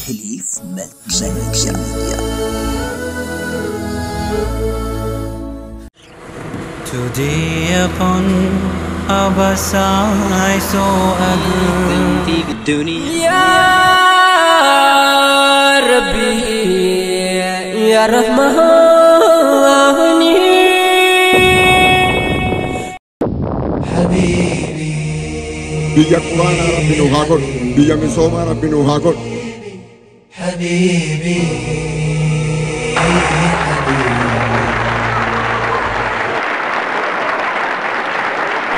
حليف ميديا. Today upon our side so agree Ya Rabbi Ya Rahmani Habibi Biya Qur'ana Rabbi nu haqor Biya misoma Rabbi nu haqor Habibi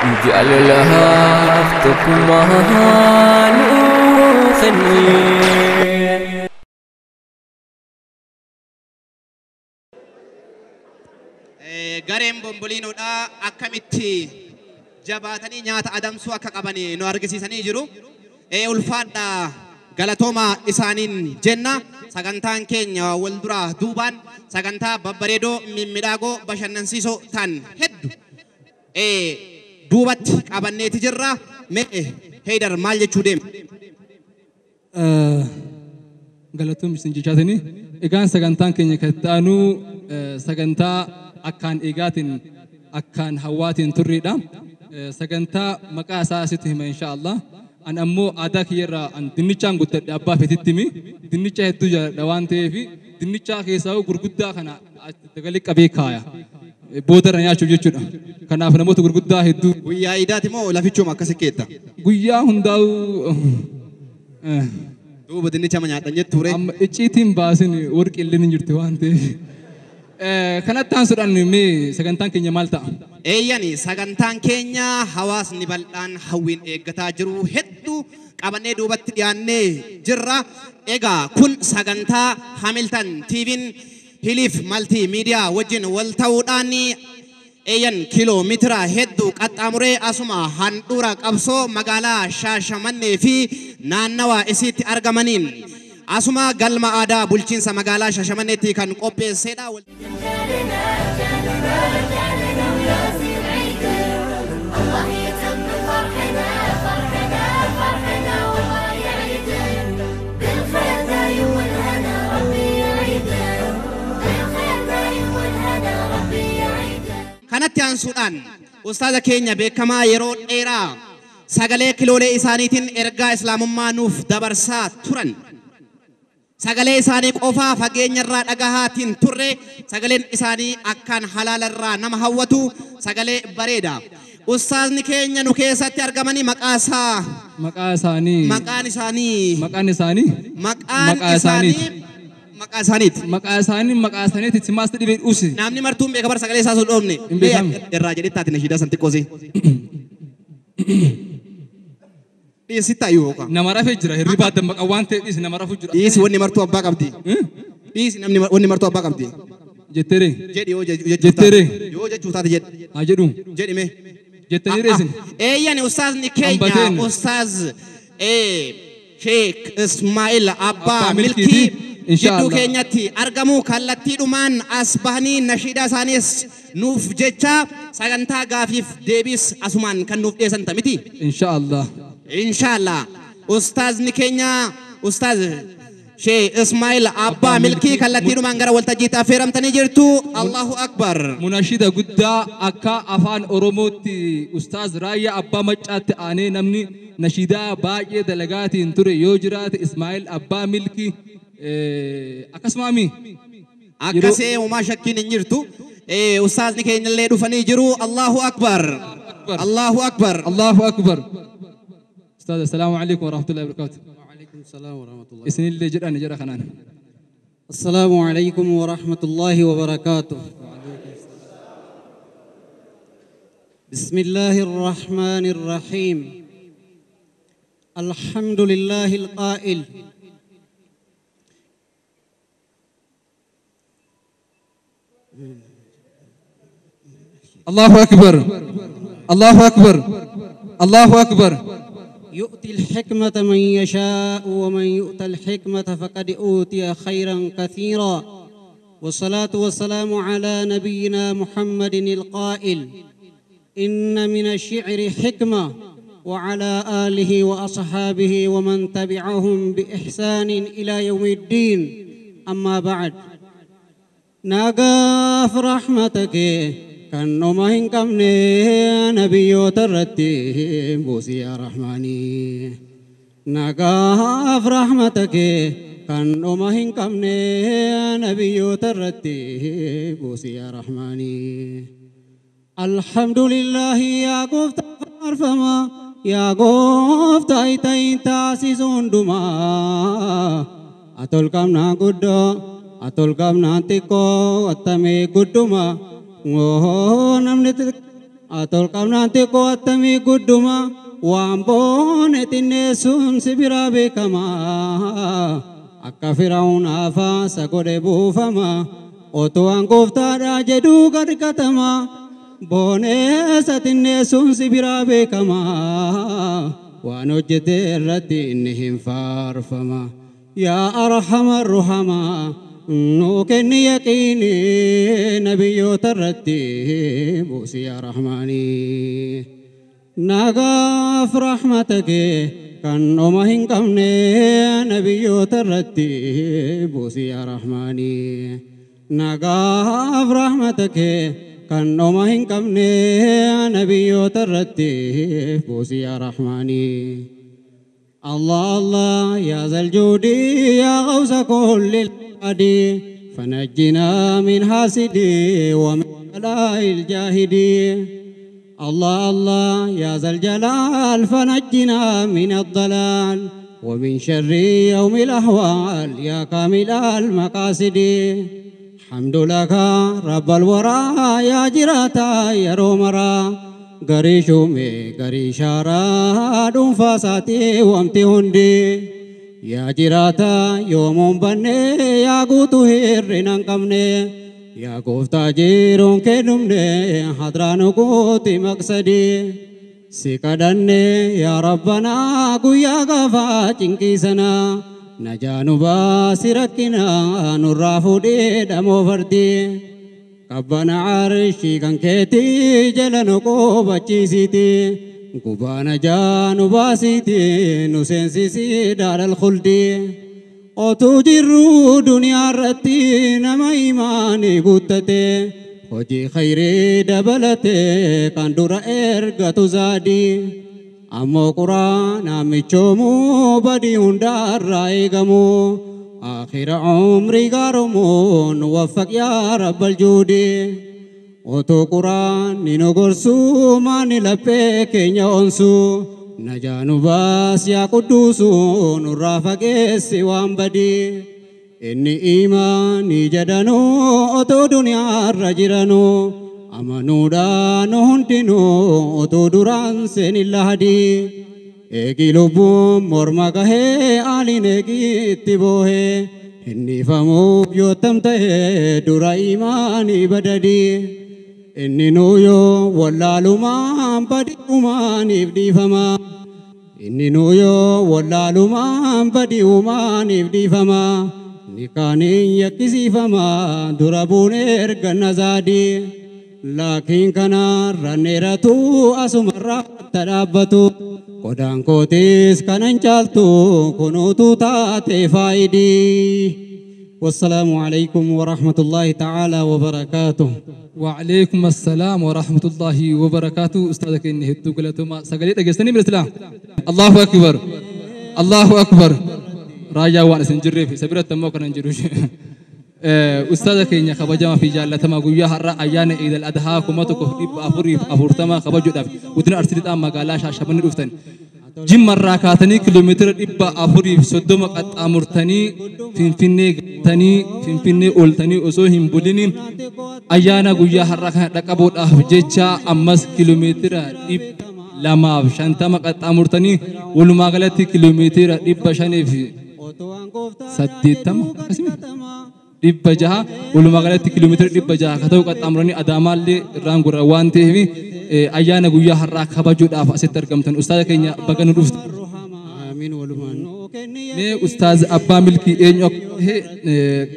اجعل لها افتكمها نوخني Gareen bomboliinoodhaa akkamitti jabaatanii nyaata adamsuu akka qabani nu argisiisanii jiru. Ulfaadhaa galatooma isaaniin jenna. Sagantaan keenya wal duraa duubaan sagantaa babbareedoo mimmiidhagoo bashannansiisoo ta'an hedduu duubatti qabanneeti jirra. Mee Heydar maal jechuu deema? Galatoom isin jechaatanii egaan sagantaan keenya kattaanu sagantaa akkaan eegaatiin akkaan hawaatiin turriidha. Sagantaa maqaa isaa asitti hima inshaallah. An ammoo aadaa kiyyarraa an dinnichaan guddadhe abbaa fetittimi dinnicha hedduu jaalladha waan ta'eef dinnicha keessaa gurguddaa kana dagalii qabee kaaya. Boodarra nyaachuuf jechuudha. Kanaaf namoota gurguddaa hedduu guyyaa iidaati moo lafichuma akka sikkeetta? Guyyaa hundaa'u duuba dinnicha nyaadhan jettu ture. Amma icciitiin baasin warqi illee ni jirti waan ta'eef. Kanatti aansuudhaan mee sagantaan keenya maal ta'a? Eeyyani sagantaan keenya hawaasni bal'aan hawwiin eeggataa jiru hedduu qabannee duubatti dhiyaannee jirra. Egaa kun sagantaa Hamilton TV'n Hiliif Maltii Miidiyaa wajjin wal ta'uudhaan eeyyan kiiloomeetira hedduu qaxxaamuree asuma handhuura qabsoo magaalaa Shaashamannee fi naannawaa isiitti argamaniin asuma galma aadaa bulchiinsa magaalaa Shaashamanneetti kan qopheessedha. Kanatti aansuudhaan ustaaza keenya beekamaa yeroo dheeraa sagalee kiloolee isaaniitiin ergaa islaamummaa nuuf dabarsaa turan. Sagalee isaanii qofaa fageenyarraa dhagahaatiin turre sagaleen isaanii akkaan halaalarraa nama hawwatu sagalee bareeda. Ustaazni keenya nu keessatti argamanii maqaan isaanii maqaa isaaniiti simaas dhibee dhusi. Namni martuun beeka bara sagalee isaa sun dhoofne. Irraa jedhettaati na shidaa santi qoosee. Dhiisitta yoo ka. Nama rafee jira hirribaa dammaqa waan ta'e dhiisi nama rafu jira. Dhiisi wanni martuu abbaa qabdi. Dhiisi namni wanni martuu abbaa qabdi. Jettere. Jedhi yoo jettere. Yoo jechuu taate jedhi. Haa jedhu. Jedhime. Jettanii reesin. Eeyyani ustaazni keenya ustaaz Sheek Ismaa'il Abbaa Milkii. Jidduu keenyatti argamu kallattiidhumaan as bahanii nashiida isaaniis nuuf jecha sagantaa gaafiif deebiis asumaan kan nuuf dhiyeessan miti. Inshaallah. Ustaazni keenya ustaaz Sheek Ismaa'il Abbaa Milkii kallattiidhumaan gara waltajjiitti affeeramtanii jirtu. Allahu Akbar. Munashida guddaa akka afaan Oromootti ustaaz Raayyaa Abbaa Maccaatti aanee namni nashiidaa baay'ee dalagaatiin ture yoo jiraate Ismaa'il Abbaa Milkii. Akkasumami akkasee uumaa shakkiin hin jirtu. Ustaazni keenya illee dhufanii jiru. Allahu Akbar. Allahu Akbar. Allahu Akbar. Ustaaz assalaamu alaykum wa rahmatullahi wa barakatuh. Wa alaykum salaam wa rahmatullahi. Isin illee jedhan jira kanaan. Assalaamu alaykum wa rahmatullahi wa barakatuh. Bismillahi ar-Rahmani ar-Rahim. Alhamdulillahi al-Qa'il. الله أكبر الله أكبر الله أكبر يؤتي الحكمة من يشاء ومن يؤت الحكمة فقد أوتي خيرا كثيرا والصلاة والسلام على نبينا محمد القائل إن من الشعر حكمة وعلى آله وأصحابه ومن تبعهم بإحسان إلى يوم الدين أما بعد ناقاف رحمتك كانوا ما هنكمني نبيو ترتي بوسي يا رحماني ناقاف رحمتك كانوا ما هنكمني نبيو ترتي بوسي يا رحماني الحمد لله يا قفت فما يا قفت ايتين تاسيسون دما أتول كم ناقودو أتول كم نانتيكو أتمي قدوما نمنت أتول كم نانتيكو أتمي قدوما وامبون تنسون سبرا بكما akka Firaun afa sagode buufama oto angofta rajedu gadkatama bone satinne sun sibira bekama waan hojjete irratti inni hin faarfama ya arhamar ruhama nu kenni yaqini nabiyyota irratti buusi ya rahmani nagaaf rahmatake kan oma hin qabne nabiyyota irratti buusi ya rahmani nagaaf rahmatake kan oma hin qabne nabiyyota irratti buusi ya rahmani Allah Allah ya zal judi ya ghawsa kulli al-adi fanajjina min hasidi wa min bala'il jahidi الله الله يا ذا الجلال فنجنا من الضلال ومن شر يوم الأحوال يا كامل المقاصد حمد لك رب الورى يا جراتا يا رومرا غريشومي غريشارا دون فاساتي وامتي هندي يا جراتا يوم بني يا قوتو هيرنا قمني يا قفتا جيرون كنمني حضرانو قوتي مقصدي سيكدني يا ربنا قويا غفا چنكيسنا نجانو باسركنا نرافو دي دمو فردي قبنا عرشي كان كيتي جلنو قوبا چيسيتي قبانا جانو باسيتي نسنسيسي دار الخلدي otu jirru duniyaa irratti nama imaani guuttate hojii khayrii dabalate kan dura ergatu zaadi ammoo quraana michoomuu badii hundaarraa eegamu akhira umrii gaarumuun waffaq yaa rabbal juudi otu quraanni nu gorsuu maani laphee keenya onsuu نجانو باس يا قدوس نرافق سوام بدي إني إيماني جدانو أتو دنيا رجرانو أمانو دانو هنتنو أتو دران سن الله دي إيكي لبوم مرمقه آلي نيكي اتبوه إني فمو بيوتم ته درا إيماني بددي إني نويو واللالو مان بدي أماني بدي فما إني نويو واللالو مان بدي أماني بدي فما نكاني يكسي فما دربون إرغن زادي لكن كنا رنيرتو أسمرا ترابتو قدان كوتيس كنن چالتو كنوتو تاتي فايدي والسلام عليكم ورحمة الله تعالى وبركاته وعليكم السلام ورحمة الله وبركاته أستاذك إني هدو قلتما سقليت أجستني من الإسلام الله أكبر الله أكبر راجع وانا سنجري في سبيل التموك ننجروش أستاذك إني خبجما في جالة ما قويا هرّا أيان إذا الأدها كماتك أفوري أفورتما خبجو داف ودنا أرسلت أم مقالاش عشبني رفتن جم مرة كاتني كيلومتر إبا أفوري سدوم قط أمرتني فين أولتني أسوهم بوليني أيانا قويا هرّا ركبوت أفجتشا أمس كيلومتر إب لما شانتما قط أمرتني ولما غلطي كيلومتر إبا شاني في سديتم dhibba jaha walumaa galatti kiiloomeetira dhibba jaha akka ta'u qaxxaamuranii Adaamaallee irraan gurra waan ta'eef ayyaana guyyaa har'aa kabajuudhaaf asitti argamtan ustaaza keenya baga nu dhufte. Mee ustaaz abbaa milkii eenyu akka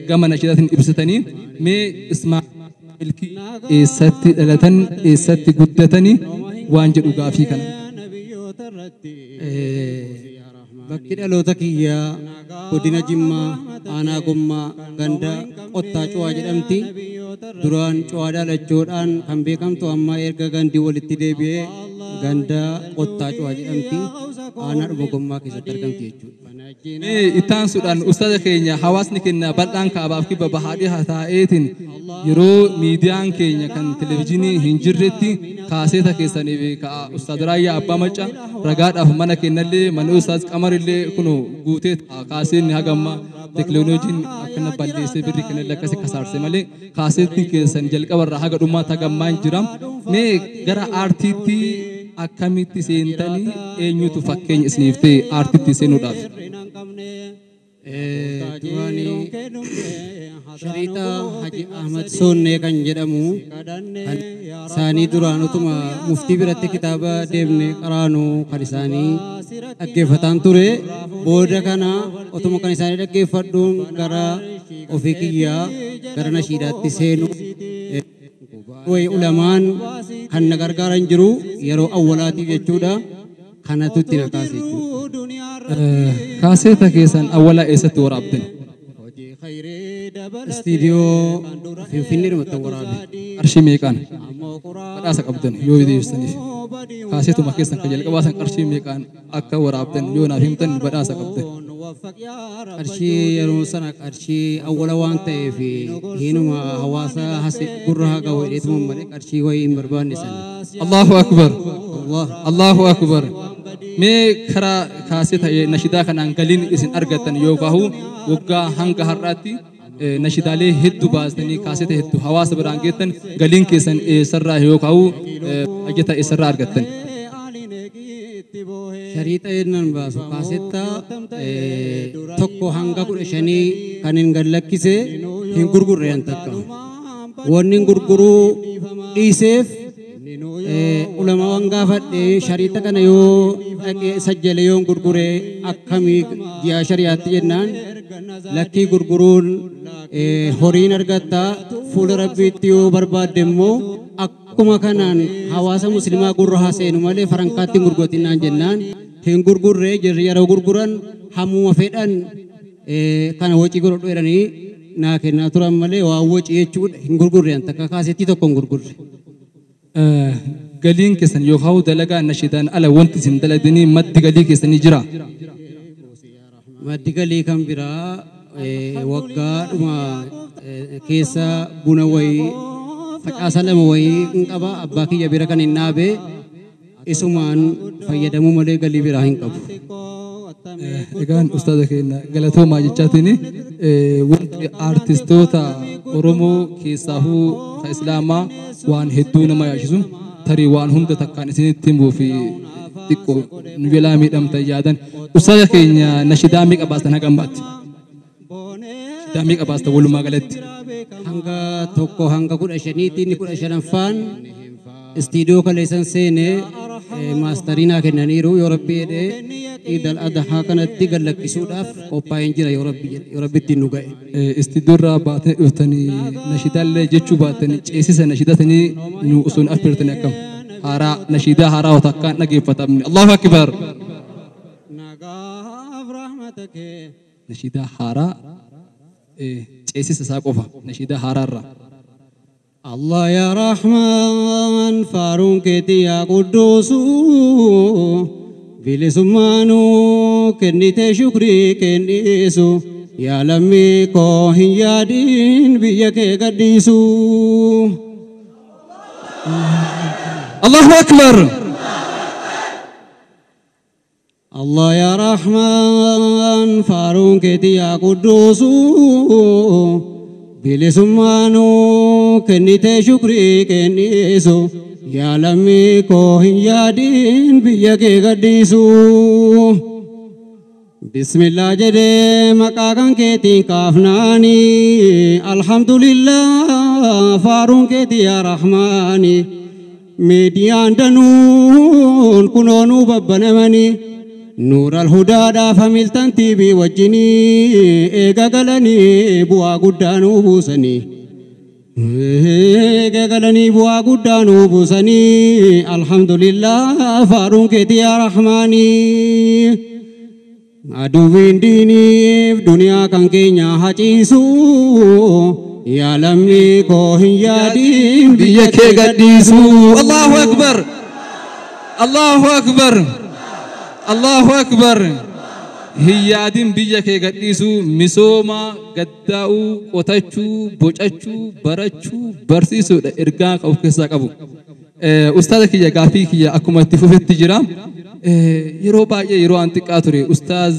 gama nashiidaatiin ibsatanii mee Ismaa'il milkii eessatti dhalatan eessatti guddatanii waan jedhu gaafii kana. bakki dhaloota kiyyaa godina Jimmaa aanaa Gommaa ganda qottaa cuwaa jedhamti duraan cuwaa dhaalachuudhaan kan beekamtu amma erga gandi walitti deebi'ee ganda qottaa cuwaa jedhamti aanaa dhuma Gommaa keessatti argamti jechuudha. Itaan suudhaan ustaza keenya hawaasni keenya bal'aan kaabaaf kibba bahaadhii haa ta'eetiin yeroo miidiyaan keenya kan televezyiinii hin jirretti kaaseeta keessaniif ka'a ustaz Raayyaa Abbaa Macca ragaadhaaf mana kennallee mana ustaz Qamarillee kunu guutee kaaseenni hagamma teknooloojiin akkana balleessee birrii kennallee akkasi kasaarse malee kaaseetti keessan jalqabarraa haga dhumaatti hagammaa hin jira. Mee gara aartiitti akkamitti seentanii eenyutu fakkeenya isiniif ta'e aartiitti seenuudhaaf? Shariita Haji Ahmad Soonnee kan jedhamu isaanii duraan utuma muftii biratti kitaaba deemne qaraanu kan isaanii dhaggeeffataan ture booda kana utuma kan isaanii dhaggeeffadhuun gara ofii kiyyaa gara nashiidaatti seenu way ulamaan kan na gargaaran jiru yeroo awwalaatiif jechuudha kanatu itti na kaase jechuudha. Kaaseeta keessan awwalaa eessatti waraabdan? Istiidiyoo Finfinneedhumatti waraabe. Qarshii meeqaan badhaasa qabdan yoo deebistaniif? Kaaseetuma keessan kan jalqabaasan qarshii meeqaan akka waraabdan yoo naaf himtan badhaasa qabdan? Qarshii yeroo sana qarshii awwala waan ta'eef hinuma hawaasa hasi gurra haa gahu jedheetuma malee qarshii wayii hin barbaanne sana. Allahu akbar. Allahu akbar. Mee karaa kaaseeta nashidaa kanaan galiin isin argattan yookaan waggaa hanga har'aatti nashidaalee hedduu baastanii kaaseeta hedduu hawaasa biraan geettan galiin keessan eessarraa yookaan ajjata eessarraa argattan? Shariita yennan baasu kaaseetta tokko hanga 15 kan hin gallakkise hin gurgurreen takka wanni gurguruu dhiiseef ulamaan gaafadhe shariita kana yoo dhaqee sajjale yoo gurguree akkamii ji'a shari'aatti jennaan lakkii gurguruun horiin argatta fuula rabbiitti yoo barbaadde immoo akkuma kanaan hawaasa muslimaa gurra haaseenu malee farankaatti gurgurtinaan jennaan hin gurgurree jirri yeroo gurguran hammuma fedhan kana wacii godhadhu jedhanii naa kennaa turan malee waa wacii jechuudha hin gurgurreen takka kaaseetti tokko hin gurgurre. Galiin keessan yookaan dalagaa nashidaan ala wanti isin dalagdanii maddi galii keessanii jira? Maddi galii kan biraa waggaadhuma keessa buna wayii facaasa lama wayii hin qaba abbaa kiyya bira kan hin dhaabe isumaan fayyadamuu malee galii biraa hin qabu. Egaan ustaza keenya galatoomaa jechaatiin wanti aartistoota Oromoo keessaafuu ka Islaamaa waan hedduu nama yaashisu tarii waan hunda takkaan isinitti himuu fi xiqqoo nu jalaa miidhamta yaadan. Ustaza keenya nashidaa meeqa baastan hagam baatti? Nashidaa meeqa baastan walumaa galatti? Hanga tokko hanga 15tti inni 15ffaan istiidiyoo kaleessan seenee maastariinaa kennaniiru yoo rabbi jedhee Idul Adhaa kanatti gallakkisuudhaaf qophaa'een jira yoo rabbitti nu ga'e. Istiidiyoo irraa baatanii dhuftanii nashidaallee jechuu baatanii ceesisa nashidatanii nu osoo hin affeertanii akkam haaraa nashidaa haaraa wata akkaan dhageeffatamne. Allahu akbar. Nashidaa haaraa ceesisa isaa qofa nashidaa haaraarraa. Allah ya Rahman Farun keti ya Kudusu Bilisumanu kennite syukri kennisu ya lammi ko hiyadin biya ke gadisu. Allahu akbar. Allah ya Rahman Farun keti ya Kudusu Bilisumanu kennite syukri kennisu ya lammi ko hiyadin biya ke gadisu. Bismillah jade makakan keti kafnani alhamdulillah farun keti ya rahmani median danun kunonu babbanamani Nur al-Huda da familtan TV wajjini ega galani bu'aa guddaan buusanii galanii bu'aa guddaa nu buusanii alhamdulillah faaruun keetii yaa rahmaanii aduwwiin diiniif duniyaa kan keenya haciisu yaa lamni koo hin yaadiin biyya kee gadhiisu. Allahu akbar, Allahu akbar, Allahu akbar. Hiyyaadin biyya kee gadhiisu misooma gaddaa'uu qotachuu bocachuu barachuu barsiisuudha ergaa of keessaa qabu. Ustaaza kiyya gaafii kiyya akkuma itti fufetti jira. Yeroo baay'ee yeroo an xiqqaa ture ustaaz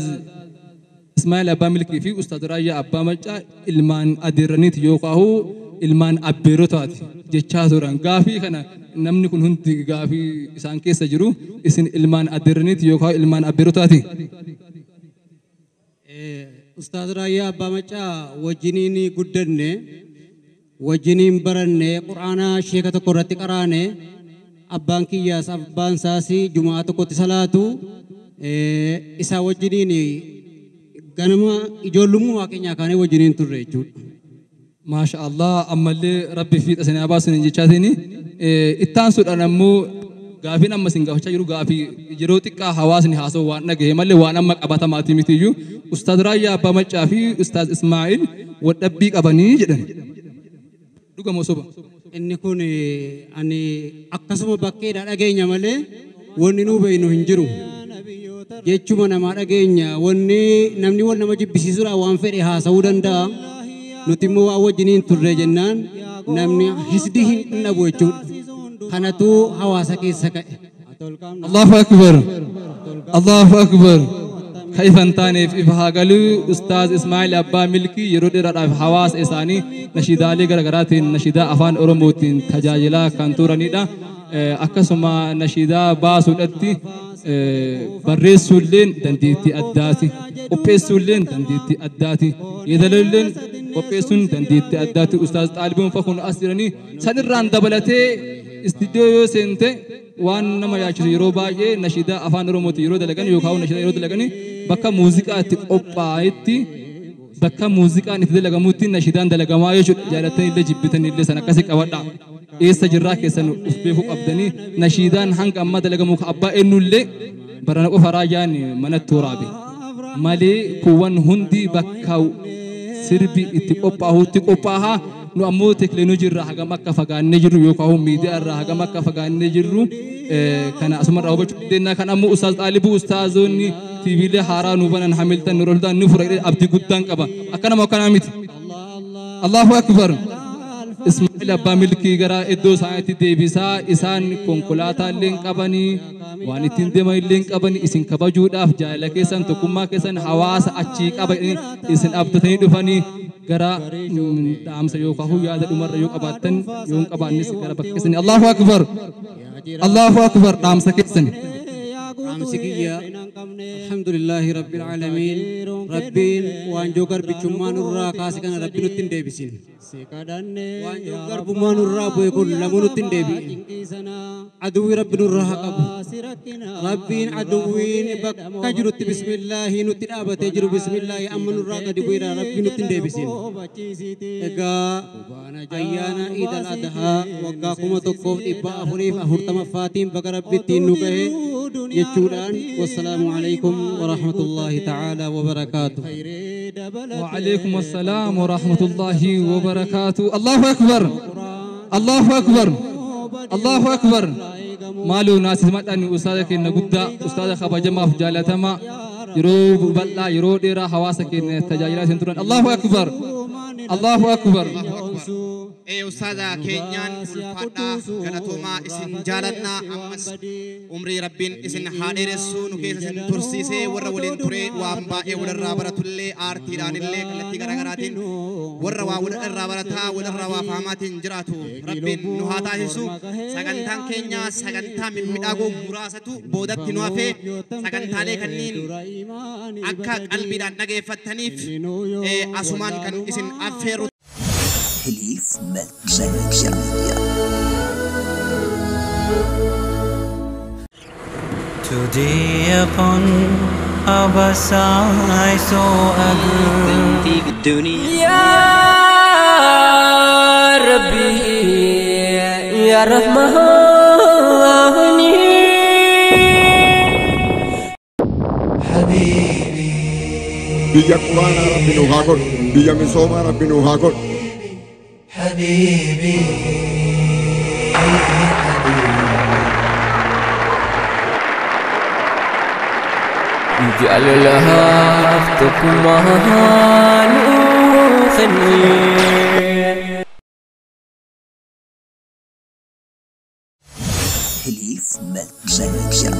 Ismaa'il Abbaa Milkii fi ustaaz Raayyaa Abbaa Maccaa ilmaan adeerraniiti yookaan ilmaan abbeerotaati jechaa turan. Gaafii kana namni kun hundi gaafii isaan keessa jiru isin ilmaan adeerraniiti yookaan ilmaan abbeerotaati. Ustaaz Raayyaa Abbaa Maccaa wajjiniin guddanne wajjiniin baranne Qur'aana sheeka tokko irratti qaraane abbaan kiyyaas abbaan saasi jumaa tokkotti salaatu isa wajjiniin ganama ijoollummaa waaqeenyaa kaanee wajjiniin turre jechuudha. Maasha Allah ammallee rabbi fi dhasanaa baasun jechaatiin ittaan suudhaan ammoo gaafin amma sin gaafachaa jiru gaafii yeroo xiqqaa hawaasni haasa'u waan dhagahe malee waan amma qabatamaatii mitiyyuu ustaaz Raayyaa Abbaa Maccaa fi ustaaz Ismaa'il wadhabbii qabanii jedhan. Dhugama soba. Inni kun ani akkasuma bakkeedhaa dhageenya malee wanni nuu beeynu hin jiru. Jechuma namaa dhageenya wanni namni wal nama jibbisiisuudhaan waan fedhe haasa'uu danda'a. Nuti immoo waan wajjiniin turre jennaan namni hisdii hin dhabu jechuudha. Kanatu hawaasa keessa ka'e. Allahu akbar, Allahu akbar. Kaifan taaneef ifa hagalu ustaaz Ismaa'il Abbaa Milkii yeroo dheeraadhaaf hawaasa isaanii nashiidaalee garaagaraatiin nashiidaa afaan Oromootiin tajaajilaa kan turanidha. Akkasuma nashiidaa baasuudhaatti barreessuulleen dandeettii addaati. Qopheessuulleen dandeettii addaati. Yeedalolleen qopheessuun dandeettii addaati. Ustaaz Xaalibuun fakkuun as jiranii sanirraan dabalatee istiidiyoo yoo seente waan nama yaachisu yeroo baay'ee nashiidaa afaan Oromootiin yeroo dalagan yookaan nashiidaa yeroo dalagan bakka muuziqaa itti qophaa'etti bakka muuziqaan itti dalagamutti nashiidaan dalagamaa jechuudha. Jaalatanii illee jibbitanii illee san akkasii qabadha. Eessa jirraa keessan of beekuu qabdanii nashiidaan hanga ammaa dalagamu abbaa eenyullee barana qofa Raayyaan manatti waraabe malee kuuwwan hundi bakka sirbi itti qophaa'utti qophaa'a. Nu ammoo teekinooloojii irraa hagam akka fagaannee jirru yookaan miidiyaa irraa hagam akka fagaannee jirru kana asumarraa hubachuu dandeenya. Kan ammoo ustaaz Xaalibuu ustaazonni tiiviilee haaraa nu banan Hamilton nu roldaan nu fura abdii guddaan qaba. Akkanama akkanaa miti. Allahu akbar. Ismaa'il Abbaa Milkii gara iddoo isaaniitti deebisaa isaan konkolaataa illee qabanii waan ittiin deeman illee qabanii isin kabajuudhaaf jaalala keessan tokkummaa keessan hawaasa achii qabanii isin abdatanii dhufanii gara dhaamsa yookaan yaada dhumarra yoo qabaattan yoo qabaannis gara bakka keessanii Allahu akbar, Allahu akbar dhaamsa keessanii. Amsikiyya alhamdulillahi rabbil alamin rabbiin waan joo garbicummaan irraa kaase kana rabbi nutti hin deebisin. Waan joo garbummaan irraa bu'e kun lamuu nutti hin deebi'in. Aduwwi rabbi nurraa haa qabu. Rabbiin aduwwiin bakka jirutti bismillaahi nutti dhaabatee jiru bismillaahi amma nurraa gadi bu'eera rabbi nutti hin deebisin. Egaa ayyaana Iid al-Adhaa waggaa 1440 baga rabbittiin nu gahe jechuudhaan wassalaamu alaikum wa rahmatullahi ta'ala wa barakaatuh. Wa alaikum assalaam wa rahmatullahi wa barakaatuh. Allahu akbar, Allahu akbar, Allahu akbar. Maaloo naasif madhaan ustaaza keenya guddaa ustaaza kabajamaaf jaalatamaa yeroo bal'aa yeroo dheeraa hawaasa keenya tajaajilaa isin turan. Allahu akbar, Allahu akbar. Ustaaza keenyaan ulfaadhaa galatoomaa isin jaalannaa ammas umrii rabbiin isin haa dheeressuu nu keessa isin tursiisee warra waliin ture waan baay'ee walirraa baratullee aartiidhaan illee kallattii garaagaraatiin warra waa walirraa barataa walirraa waa fahamaatiin jiraatu rabbiin nu haa taasisu. Sagantaan keenya sagantaa mimmiidhagoo muraasatu boodatti nu hafee sagantaalee kanniin akka qalbiidhaan dhageeffattaniif asumaan kan isin affeeru. Hilif Media. Today upon our side so يا ربي يا رحمن biyya quraanaa rabbi nu haa godhu biyya misoomaa rabbi nu haa godhu اجعل لهفتكم حليف ملكية